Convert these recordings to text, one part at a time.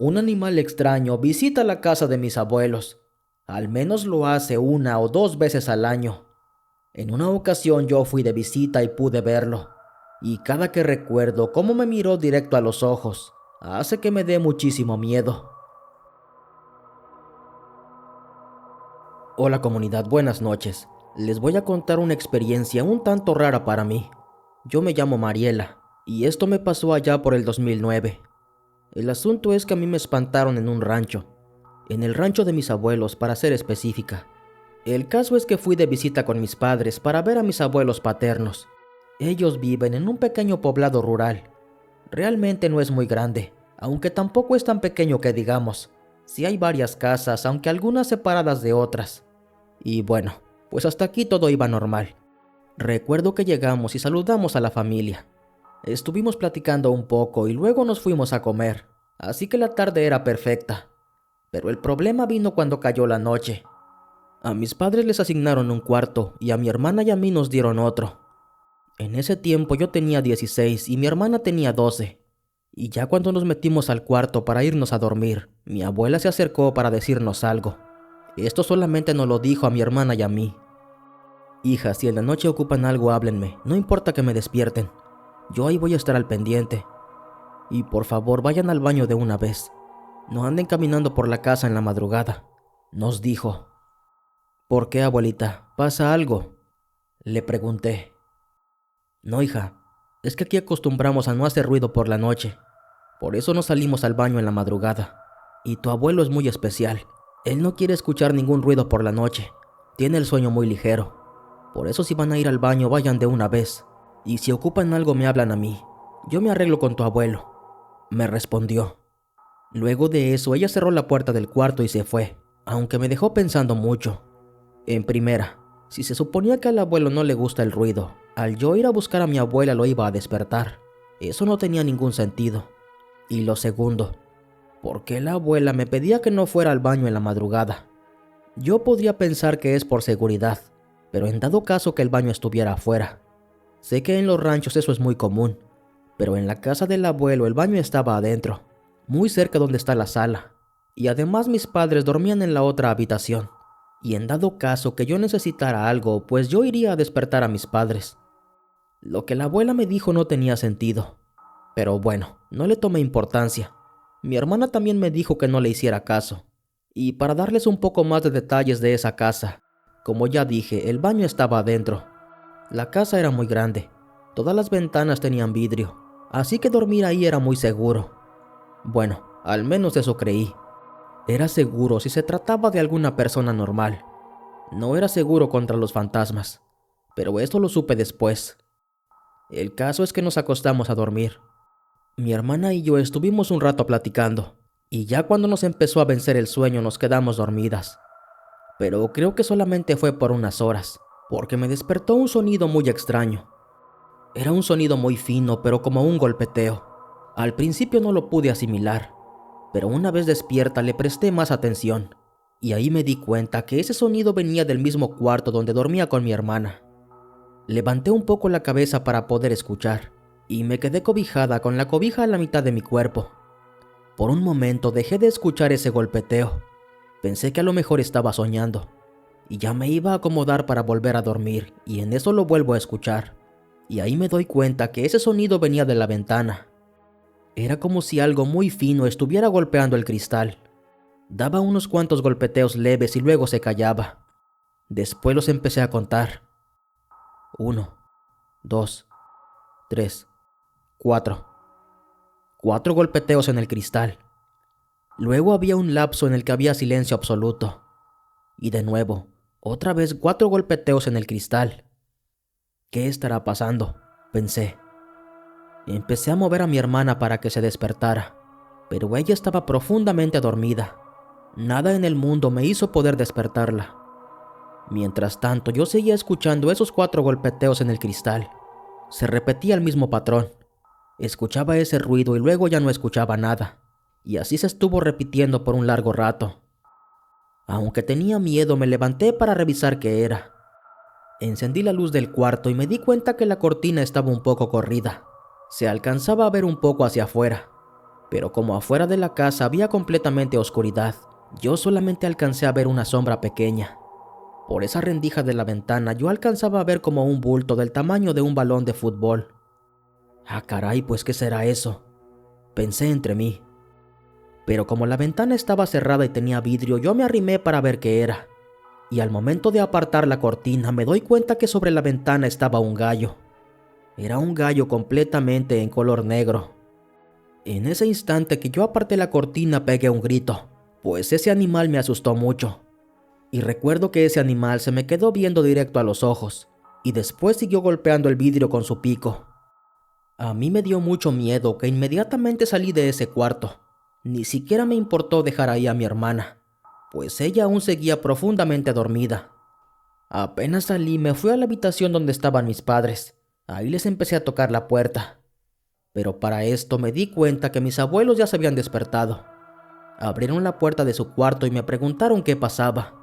Un animal extraño visita la casa de mis abuelos. Al menos lo hace 1 o 2 veces al año. En una ocasión yo fui de visita y pude verlo. Y cada que recuerdo cómo me miró directo a los ojos, hace que me dé muchísimo miedo. Hola comunidad, buenas noches. Les voy a contar una experiencia un tanto rara para mí. Yo me llamo Mariela, y esto me pasó allá por el 2009. El asunto es que a mí me espantaron en un rancho. En el rancho de mis abuelos, para ser específica. El caso es que fui de visita con mis padres para ver a mis abuelos paternos. Ellos viven en un pequeño poblado rural. Realmente no es muy grande, aunque tampoco es tan pequeño que digamos. Sí hay varias casas, aunque algunas separadas de otras. Y bueno, pues hasta aquí todo iba normal. Recuerdo que llegamos y saludamos a la familia. Estuvimos platicando un poco y luego nos fuimos a comer, así que la tarde era perfecta. Pero el problema vino cuando cayó la noche. A mis padres les asignaron un cuarto y a mi hermana y a mí nos dieron otro. En ese tiempo yo tenía 16 y mi hermana tenía 12. Y ya cuando nos metimos al cuarto para irnos a dormir, mi abuela se acercó para decirnos algo. Esto solamente nos lo dijo a mi hermana y a mí. Hija, si en la noche ocupan algo, háblenme, no importa que me despierten. Yo ahí voy a estar al pendiente. Y por favor, vayan al baño de una vez. No anden caminando por la casa en la madrugada, nos dijo. ¿Por qué, abuelita? ¿Pasa algo?, le pregunté. No, hija, es que aquí acostumbramos a no hacer ruido por la noche. Por eso no salimos al baño en la madrugada. Y tu abuelo es muy especial. Él no quiere escuchar ningún ruido por la noche. Tiene el sueño muy ligero. Por eso si van a ir al baño, vayan de una vez. Y si ocupan algo, me hablan a mí. Yo me arreglo con tu abuelo, me respondió. Luego de eso, ella cerró la puerta del cuarto y se fue, aunque me dejó pensando mucho. En primera, si se suponía que al abuelo no le gusta el ruido, al yo ir a buscar a mi abuela lo iba a despertar. Eso no tenía ningún sentido. Y lo segundo, ¿por qué la abuela me pedía que no fuera al baño en la madrugada? Yo podría pensar que es por seguridad, pero en dado caso que el baño estuviera afuera. Sé que en los ranchos eso es muy común, pero en la casa del abuelo el baño estaba adentro, muy cerca donde está la sala, y además mis padres dormían en la otra habitación, y en dado caso que yo necesitara algo, pues yo iría a despertar a mis padres. Lo que la abuela me dijo no tenía sentido, pero bueno, no le tomé importancia. Mi hermana también me dijo que no le hiciera caso, y para darles un poco más de detalles de esa casa, como ya dije, el baño estaba adentro. La casa era muy grande, todas las ventanas tenían vidrio, así que dormir ahí era muy seguro. Bueno, al menos eso creí. Era seguro si se trataba de alguna persona normal. No era seguro contra los fantasmas, pero esto lo supe después. El caso es que nos acostamos a dormir. Mi hermana y yo estuvimos un rato platicando, y ya cuando nos empezó a vencer el sueño nos quedamos dormidas. Pero creo que solamente fue por unas horas, porque me despertó un sonido muy extraño. Era un sonido muy fino, pero como un golpeteo. Al principio no lo pude asimilar, pero una vez despierta le presté más atención, y ahí me di cuenta que ese sonido venía del mismo cuarto donde dormía con mi hermana. Levanté un poco la cabeza para poder escuchar, y me quedé cobijada con la cobija a la mitad de mi cuerpo. Por un momento dejé de escuchar ese golpeteo. Pensé que a lo mejor estaba soñando, y ya me iba a acomodar para volver a dormir, y en eso lo vuelvo a escuchar. Y ahí me doy cuenta que ese sonido venía de la ventana. Era como si algo muy fino estuviera golpeando el cristal. Daba unos cuantos golpeteos leves y luego se callaba. Después los empecé a contar. 1, 2, 3, 4. 4 golpeteos en el cristal. Luego había un lapso en el que había silencio absoluto. Y de nuevo, otra vez 4 golpeteos en el cristal. ¿Qué estará pasando?, pensé. Empecé a mover a mi hermana para que se despertara, pero ella estaba profundamente dormida. Nada en el mundo me hizo poder despertarla. Mientras tanto, yo seguía escuchando esos 4 golpeteos en el cristal. Se repetía el mismo patrón. Escuchaba ese ruido y luego ya no escuchaba nada. Y así se estuvo repitiendo por un largo rato. Aunque tenía miedo, me levanté para revisar qué era. Encendí la luz del cuarto y me di cuenta que la cortina estaba un poco corrida. Se alcanzaba a ver un poco hacia afuera, pero como afuera de la casa había completamente oscuridad, yo solamente alcancé a ver una sombra pequeña. Por esa rendija de la ventana yo alcanzaba a ver como un bulto del tamaño de un balón de fútbol. Ah, caray, pues ¿qué será eso?, pensé entre mí. Pero como la ventana estaba cerrada y tenía vidrio, yo me arrimé para ver qué era. Y al momento de apartar la cortina me doy cuenta que sobre la ventana estaba un gallo. Era un gallo completamente en color negro. En ese instante que yo aparté la cortina pegué un grito, pues ese animal me asustó mucho. Y recuerdo que ese animal se me quedó viendo directo a los ojos, y después siguió golpeando el vidrio con su pico. A mí me dio mucho miedo que inmediatamente salí de ese cuarto. Ni siquiera me importó dejar ahí a mi hermana, pues ella aún seguía profundamente dormida. Apenas salí, me fui a la habitación donde estaban mis padres. Ahí les empecé a tocar la puerta. Pero para esto me di cuenta que mis abuelos ya se habían despertado. Abrieron la puerta de su cuarto y me preguntaron qué pasaba,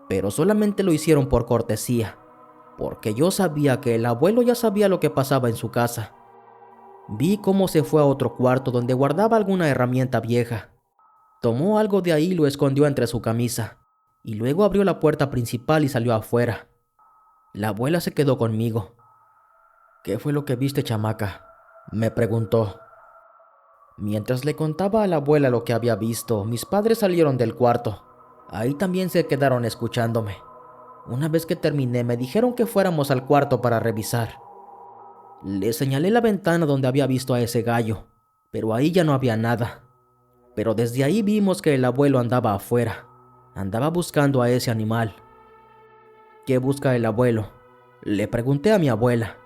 pero solamente lo hicieron por cortesía, porque yo sabía que el abuelo ya sabía lo que pasaba en su casa. Vi cómo se fue a otro cuarto donde guardaba alguna herramienta vieja. Tomó algo de ahí y lo escondió entre su camisa, y luego abrió la puerta principal y salió afuera. La abuela se quedó conmigo. ¿Qué fue lo que viste, chamaca?, me preguntó. Mientras le contaba a la abuela lo que había visto, mis padres salieron del cuarto. Ahí también se quedaron escuchándome. Una vez que terminé, me dijeron que fuéramos al cuarto para revisar. Le señalé la ventana donde había visto a ese gallo, pero ahí ya no había nada. Pero desde ahí vimos que el abuelo andaba afuera. Andaba buscando a ese animal. ¿Qué busca el abuelo?, le pregunté a mi abuela.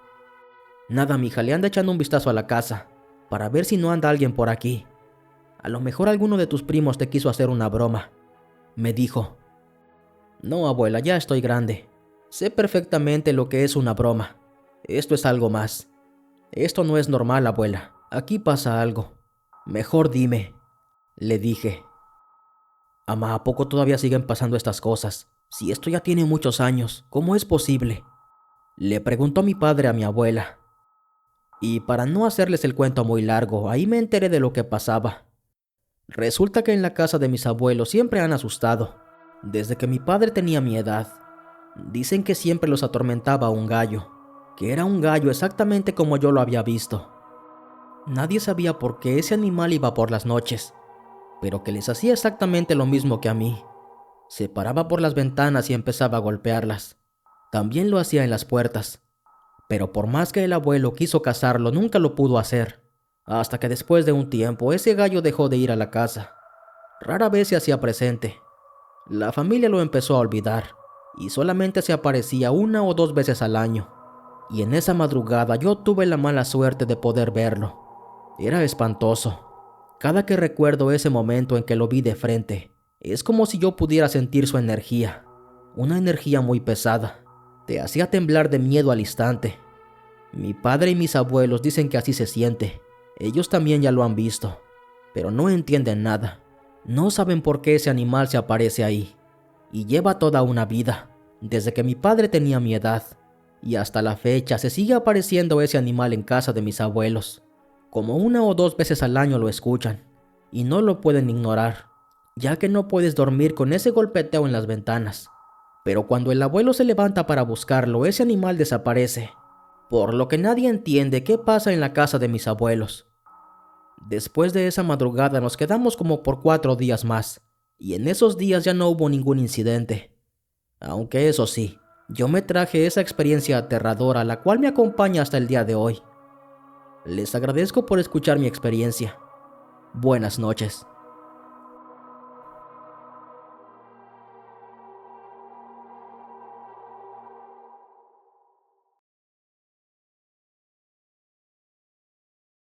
Nada, mija, le anda echando un vistazo a la casa, para ver si no anda alguien por aquí. A lo mejor alguno de tus primos te quiso hacer una broma, me dijo. No, abuela, ya estoy grande. Sé perfectamente lo que es una broma. Esto es algo más. Esto no es normal, abuela. Aquí pasa algo. Mejor dime, le dije. Amá, ¿a poco todavía siguen pasando estas cosas? Si esto ya tiene muchos años, ¿cómo es posible?, le preguntó mi padre a mi abuela. Y para no hacerles el cuento muy largo, ahí me enteré de lo que pasaba. Resulta que en la casa de mis abuelos siempre han asustado, desde que mi padre tenía mi edad. Dicen que siempre los atormentaba un gallo, que era un gallo exactamente como yo lo había visto. Nadie sabía por qué ese animal iba por las noches, pero que les hacía exactamente lo mismo que a mí. Se paraba por las ventanas y empezaba a golpearlas. También lo hacía en las puertas. Pero por más que el abuelo quiso cazarlo, nunca lo pudo hacer. Hasta que después de un tiempo, ese gallo dejó de ir a la casa. Rara vez se hacía presente. La familia lo empezó a olvidar, y solamente se aparecía 1 o 2 veces al año. Y en esa madrugada yo tuve la mala suerte de poder verlo. Era espantoso. Cada que recuerdo ese momento en que lo vi de frente, es como si yo pudiera sentir su energía. Una energía muy pesada. Te hacía temblar de miedo al instante. Mi padre y mis abuelos dicen que así se siente. Ellos también ya lo han visto, pero no entienden nada. No saben por qué ese animal se aparece ahí. Y lleva toda una vida, desde que mi padre tenía mi edad. Y hasta la fecha se sigue apareciendo ese animal en casa de mis abuelos. Como 1 o 2 veces al año lo escuchan, y no lo pueden ignorar, ya que no puedes dormir con ese golpeteo en las ventanas. Pero cuando el abuelo se levanta para buscarlo, ese animal desaparece, por lo que nadie entiende qué pasa en la casa de mis abuelos. Después de esa madrugada nos quedamos como por 4 días más, y en esos días ya no hubo ningún incidente. Aunque eso sí, yo me traje esa experiencia aterradora, la cual me acompaña hasta el día de hoy. Les agradezco por escuchar mi experiencia. Buenas noches.